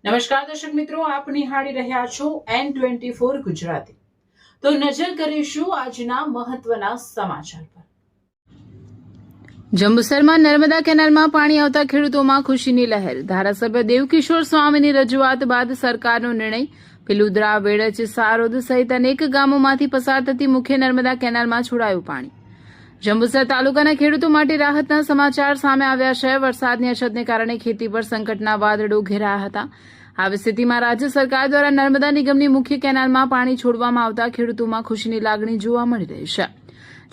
નમસ્કાર દર્શક મિત્રો, આપ નિહાળી રહ્યા છો N24 ગુજરાતી। તો નજર કરીશું આજના મહત્વના સમાચાર પર। જંબુસરમાં નર્મદા કેનાલમાં પાણી આવતા ખેડૂતોમાં ખુશીની લહેર। ધારાસભ્ય દેવકિશોર સ્વામીની રજૂઆત બાદ સરકારનો નિર્ણય। પિલુદ્રા, વેડજ, સારોદ સહિત અનેક ગામોમાંથી પસાર થતી મુખ્ય નર્મદા કેનાલમાં છોડાયું પાણી। જંબુસર તાલુકાના ખેડૂતો માટે રાહતના સમાચાર સામે આવ્યા છે। વરસાદની અછતને કારણે ખેતી પર સંકટના વાદળો ઘેરાયા હતા। આવી સ્થિતિમાં રાજ્ય સરકાર દ્વારા નર્મદા નિગમની મુખ્ય કેનાલમાં પાણી છોડવામાં આવતા ખેડૂતોમાં ખુશીની લાગણી જોવા મળી રહી છે।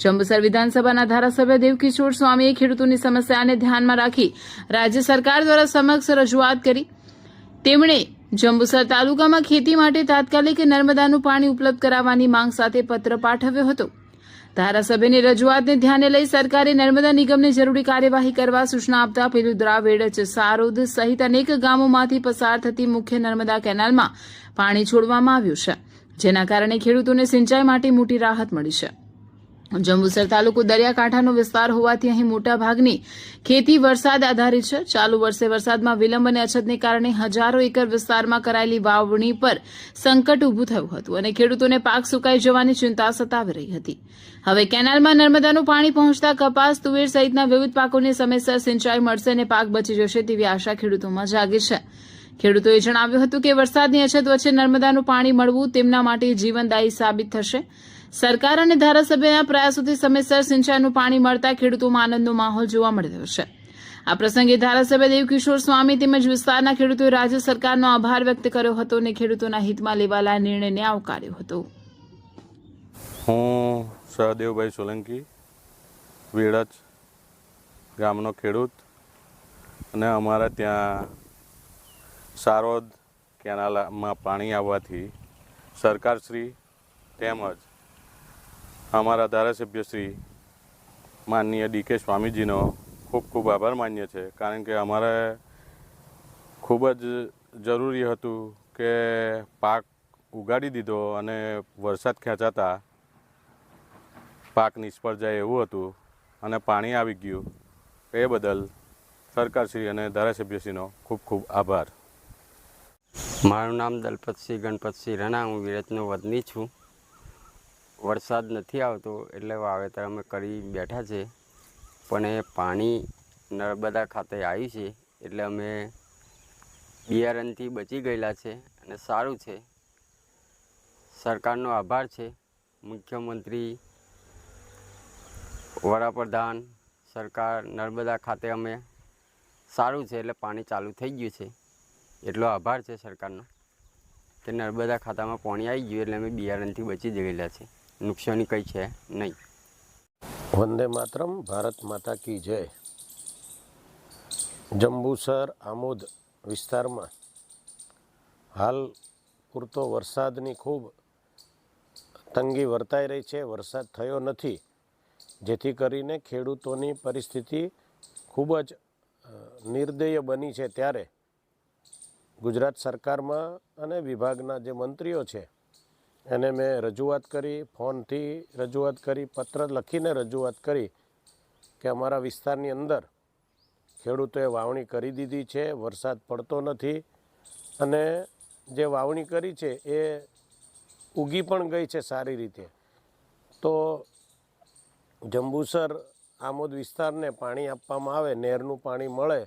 જંબુસર વિધાનસભાના ધારાસભ્ય દેવકિશોર સ્વામીએ ખેડૂતોની સમસ્યાને ધ્યાનમાં રાખી રાજ્ય સરકાર દ્વારા સમક્ષ રજૂઆત કરી। તેમણે જંબુસર તાલુકામાં ખેતી માટે તાત્કાલિક નર્મદાનું પાણી ઉપલબ્ધ કરાવવાની માંગ સાથે પત્ર પાઠવ્યો હતો। ધારાસભ્યની રજૂઆતને ધ્યાને લઈ સરકારે નર્મદા નિગમને જરૂરી કાર્યવાહી કરવા સૂચના આપતા પિલુદ્રા, વેડજ, સારોદ સહિત અનેક ગામોમાંથી પસાર થતી મુખ્ય નર્મદા કેનાલમાં પાણી છોડવામાં આવ્યું છે, જેના કારણે ખેડૂતોને સિંચાઈ માટે મોટી રાહત મળી છે। જંબુસર તાલુકો દરિયાકાંઠાનો વિસ્તાર હોવાથી અહીં મોટાભાગની ખેતી વરસાદ આધારિત છે। ચાલુ વર્ષે વરસાદમાં વિલંબ અને અછતને કારણે હજારો એકર વિસ્તારમાં કરાયેલી વાવણી પર સંકટ ઉભું થયું હતું અને ખેડૂતોને પાક સુકાઈ જવાની ચિંતા સતાવી રહી હતી। હવે કેનાલમાં નર્મદાનું પાણી પહોંચતા કપાસ, તુવેર સહિતના વિવિધ પાકોને સમયસર સિંચાઈ મળશે અને પાક બચી જશે તેવી આશા ખેડૂતોમાં જાગી છે। ખેડૂતોએ જણાવ્યું હતું કે વરસાદની અછત વચ્ચે નર્મદાનું પાણી મળવું તેમના માટે જીવનદાયી સાબિત થશે। સરકાર અને ધારાસભ્યના પ્રયાસોથી સમયસર સિંચાઈનું પાણી મળતા ખેડૂતોમાં આનંદનો માહોલ જોવા મળી રહ્યો છે। આ પ્રસંગે ધારાસભ્ય દેવકિશોર સ્વામી તેમજ વિસ્તારના ખેડૂતોએ રાજ્ય સરકારનો આભાર વ્યક્ત કર્યો હતો અને ખેડૂતોના હિતમાં લેવાયેલા નિર્ણયને આવકાર્યો હતો। હું સહદેવભાઈ સોલંકી, વેડજ ગામનો ખેડૂત અને અમારા ત્યાં સારોદ કેનાલમાં પાણી આવવાથી સરકારશ્રી તેમજ અમારા ધારાસભ્યશ્રી માનનીય ડીકે સ્વામીજીનો ખૂબ ખૂબ આભાર માન્ય છે, કારણ કે અમારે ખૂબ જ જરૂરી હતું કે પાક ઉગાડી દીધો અને વરસાદ ખેંચાતા પાક નિષ્ફળ જાય એવું હતું અને પાણી આવી ગયું। એ બદલ સરકારશ્રી અને ધારાસભ્યશ્રીનો ખૂબ ખૂબ આભાર। મારું નામ દલપતસિંહ ગણપતસિંહ રણા, હું વેડજનો વતની છું। વરસાદ નથી આવતો એટલે વાવેતર અમે કરી બેઠા છે, પણ એ પાણી નર્મદા ખાતે આવ્યું છે એટલે અમે બિયારણથી બચી ગયેલા છે અને સારું છે। સરકારનો આભાર છે, મુખ્યમંત્રી, વડાપ્રધાન, સરકાર, નર્મદા ખાતે અમે સારું છે એટલે પાણી ચાલુ થઈ ગયું છે, એટલો આભાર છે સરકારનો કે નર્મદા ખાતામાં પાણી આવી ગયું એટલે અમે બિયારણથી બચી ગયેલા છે, નુકસાની કંઈ છે નહીં। વંદે માતરમ, ભારત માતા કી જય। જંબુસર આમોદ વિસ્તારમાં હાલ પૂરતો વરસાદની ખૂબ તંગી વર્તાઈ રહી છે। વરસાદ થયો નથી, જેથી કરીને ખેડૂતોની પરિસ્થિતિ ખૂબ જ નિર્દય્ય બની છે। ત્યારે ગુજરાત સરકારમાં અને વિભાગના જે મંત્રીઓ છે એને મેં રજૂઆત કરી, ફોનથી રજૂઆત કરી, પત્ર લખીને રજૂઆત કરી કે અમારા વિસ્તારની અંદર ખેડૂતોએ વાવણી કરી દીધી છે, વરસાદ પડતો નથી અને જે વાવણી કરી છે એ ઉગી પણ ગઈ છે સારી રીતે। તો જંબુસર આમોદ વિસ્તારને પાણી આપવામાં આવે, નહેરનું પાણી મળે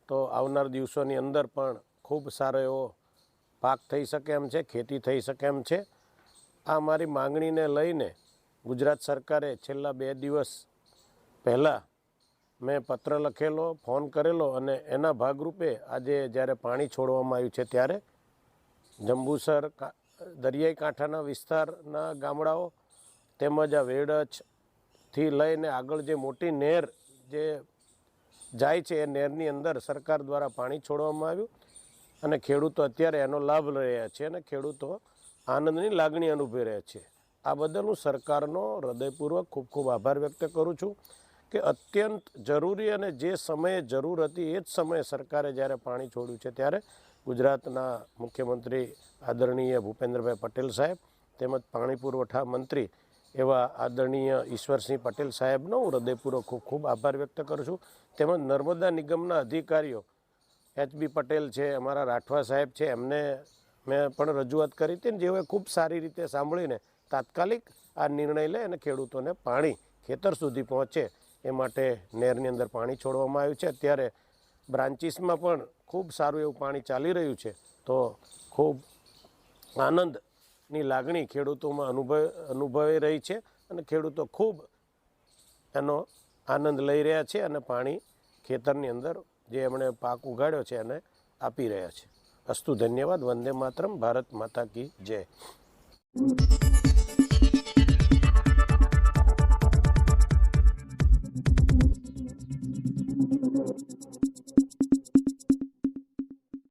તો આવનાર દિવસોની અંદર પણ ખૂબ સારો એવો પાક થઈ શકે એમ છે, ખેતી થઈ શકે એમ છે। આ મારી માંગણીને લઈને ગુજરાત સરકારે છેલ્લા 2 દિવસ પહેલાં મેં પત્ર લખેલો, ફોન કરેલો અને એના ભાગરૂપે આજે જ્યારે પાણી છોડવામાં આવ્યું છે ત્યારે જંબુસર દરિયાઈ કાંઠાના વિસ્તારના ગામડાઓ તેમજ આ વેડજથી લઈને આગળ જે મોટી નહેર જે જાય છે એ નહેરની અંદર સરકાર દ્વારા પાણી છોડવામાં આવ્યું અને ખેડૂતો અત્યારે એનો લાભ લઈ રહ્યા છે અને ખેડૂતો આનંદની લાગણી અનુભવી રહ્યા છે। આ બદલ હું સરકારનો હૃદયપૂર્વક ખૂબ ખૂબ આભાર વ્યક્ત કરું છું કે અત્યંત જરૂરી અને જે સમયે જરૂર હતી એ જ સમયે સરકારે જ્યારે પાણી છોડ્યું છે ત્યારે ગુજરાતના મુખ્યમંત્રી આદરણીય ભૂપેન્દ્રભાઈ પટેલ સાહેબ તેમજ પાણી પુરવઠા મંત્રી એવા આદરણીય ઈશ્વરસિંહ પટેલ સાહેબનો હું હૃદયપૂર્વક ખૂબ ખૂબ આભાર વ્યક્ત કરું છું, તેમજ નર્મદા નિગમના અધિકારીઓ HB પટેલ છે, અમારા રાઠવા સાહેબ છે, એમને મેં પણ રજૂઆત કરી હતી ને જેઓએ ખૂબ સારી રીતે સાંભળીને તાત્કાલિક આ નિર્ણય લે અને ખેડૂતોને પાણી ખેતર સુધી પહોંચે એ માટે નહેરની અંદર પાણી છોડવામાં આવ્યું છે. અત્યારે બ્રાન્ચીસમાં પણ ખૂબ સારું એવું પાણી ચાલી રહ્યું છે. તો ખૂબ આનંદની લાગણી ખેડૂતોમાં અનુભવાઈ રહી છે અને ખેડૂતો ખૂબ એનો આનંદ લઈ રહ્યા છે અને પાણી ખેતરની અંદર જે એમણે પાક ઉગાડ્યો છે એને આપી રહ્યા છે. અસ્તુ ધન્યવાદ. વંદે માતરમ. ભારત માતા કી જય.